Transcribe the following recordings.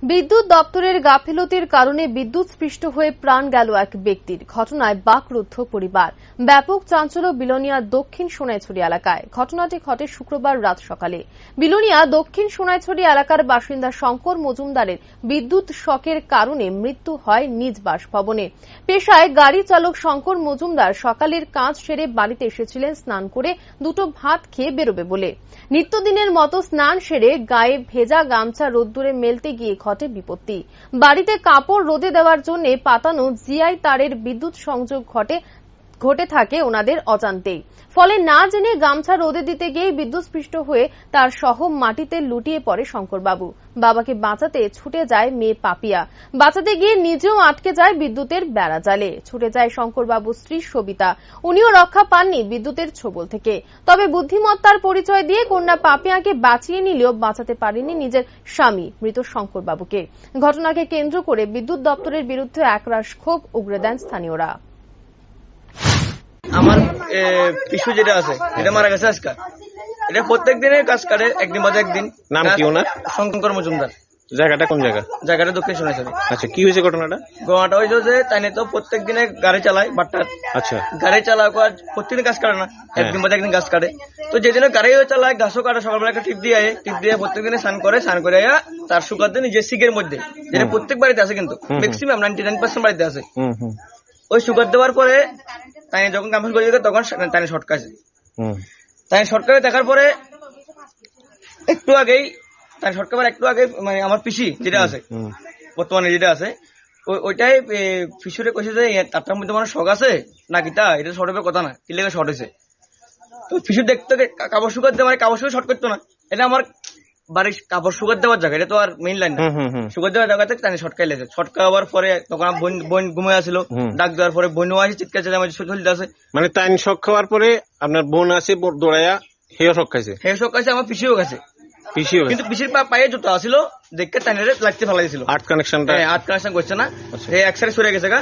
বিদ্যুৎ দপ্তরের গাফিলতির কারণে বিদ্যুৎস্পৃষ্ট হয়ে প্রাণ গেল এক ব্যক্তির। ঘটনায় বাকরুদ্ধ পরিবার। ব্যাপক চাঞ্চল্য বিলোনিয়া দক্ষিণ সোনাইছড়ি এলাকায়। ঘটনাটি ঘটে শুক্রবার রাত সকালে। বিলোনিয়া দক্ষিণ সোনাইছড়ি এলাকার বাসিন্দা শঙ্কর মজুমদারের বিদ্যুৎ শকের কারণে মৃত্যু হয় নিজ বাসভবনে। পেশায় গাড়ি চালক শঙ্কর মজুমদার সকালের কাজ সেরে বাড়িতে এসেছিলেন স্নান করে দুটো ভাত খেয়ে বেরোবে বলে। নিত্যদিনের মতো স্নান সেরে গায়ে ভেজা গামছা রোদ্দুরে মেলতে গিয়ে ঘটে বিপত্তি। বাড়িতে কাপড় রোদে দেওয়ার জন্য পাতানো জিআই তারের বিদ্যুৎ সংযোগ ঘটে থাকে ওনাদের অজান্তেই। ফলে না জেনে গামছা রোদে দিতে গিয়ে বিদ্যুৎস্পৃষ্ট হয়ে তার সহ মাটিতে লুটিয়ে পড়ে শঙ্করবাবু। বাবাকে বাঁচাতে ছুটে যায় মেয়ে পাপিয়া। বাঁচাতে গিয়ে নিজেও আটকে যায় বিদ্যুতের বেড়া জালে। ছুটে যায় শঙ্করবাবুর স্ত্রী সবিতা। উনিও রক্ষা পাননি বিদ্যুতের ছোবল থেকে। তবে বুদ্ধিমত্তার পরিচয় দিয়ে কন্যা পাপিয়াকে বাঁচিয়ে নিলেও বাঁচাতে পারেনি নিজের স্বামী মৃত শঙ্করবাবুকে। ঘটনাকে কেন্দ্র করে বিদ্যুৎ দপ্তরের বিরুদ্ধে একরাশ ক্ষোভ উগরে দেন স্থানীয়রা। আমার পিছু যেটা আছে এটা মারা গেছে আজকাল। এটা প্রত্যেক দিনের কাজ করে, একদিন বাদে একদিন। নাম কি ওনার? শঙ্কর মজুমদার। জায়গাটা কোন জায়গা? জায়গাটা দক্ষিণ সোনাইছড়ি। আচ্ছা, কি হয়েছে ঘটনাটা? ঘটনাটা হয়েছে যে তাই তো প্রত্যেক দিনে গাড়ি চালায় বাট্টার। আচ্ছা, গাড়ি চালায় প্রত্যেকদিন কাজ করে না, একদিন বাদে একদিন কাজ কাটে। তো যেদিন গাড়ি চালায় ঘাসও কাটে, সকালবেলা একটা টিপ দিয়ে প্রত্যেকদিনে স্নান করে তার শুকাতে নিজের সিগের মধ্যে, যেটা প্রত্যেক বাড়িতে আছে, কিন্তু ম্যাক্সিমাম 99% বাড়িতে আছে। ওই সুগার দেওয়ার পরে তাই যখন কামফাস করে তখন তাই শর্ট খাইছে। তাই শর্ট করে দেখার পরে একটু আগেই মানে আমার পিসি যেটা আছে বর্তমানে যেটা আছে ওইটাই পিসুরে কইছে যে তার মধ্যে মানে শখ আছে নাকি তা এটা শর্ট হবে কথা না, কি লেগে শর্ট হয়েছে। তো পিসু দেখতে কাপড় শুকার দেওয়া মানে কাপড় শুকার শর্ট করতো না, এটা আমার বাড়ির কাপড় শুকার দেওয়ার জায়গা, এটা তো আর মেইন লাইন না। শুকার দেওয়ার জায়গাতে তাই শর্ট খাইলেছে। শর্ট খাওয়ার পরে তখন বোন ঘুমিয়ে আসছিল, ডাক দেওয়ার পরে বোনও আসে চিৎকার চেয়ে আমার চলতে আছে। মানে তাই শখ খাওয়ার পরে আপনার বোন আছে দৌড়াইয়া হেও শখ খাইছে। আমার পিসিও গেছে, কিন্তু পিসির পায়ে জুতো আসছিল দেখতে টাইনারে লাগতে ফেলা দিয়েছিল। আর্ট কানেকশন করছে না, একসাথে সরে গেছে গা।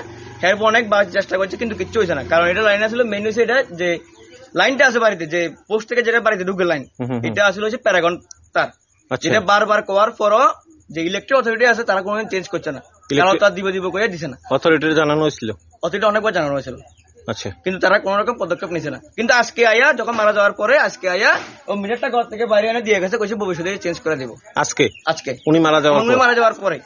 এরপর অনেক চেষ্টা করছে কিন্তু কিচ্ছু হয়েছে না, কারণ এটা লাইন আসলে মেইন হয়েছে এটা যে লাইনটা আছে বাড়িতে, যে পোস্ট থেকে যেটা বাড়িতে ঢুকে লাইন, এটা আসলে হচ্ছে প্যারাগন তার। যেটা বারবার করার পরও যে ইলেকট্রিক অথরিটি আছে তারা কোনোদিন চেঞ্জ করছে না, কারণ তার দিব করে দিছে না। অথরিটির জানানো হয়েছিল, অথরিটি অনেকবার জানানো হয়েছিল। আচ্ছা, কিন্তু তারা কোন রকম পদক্ষেপ নিছে না। কিন্তু আজকে আয়া যখন মারা যাওয়ার পরে আজকে আয়া ও মিটারটা ঘর থেকে বাইরে এনে দিয়ে গেছে, কইছে ভবিষ্যতে চেঞ্জ করে দেবো। আজকে উনি মারা যাওয়ার পরে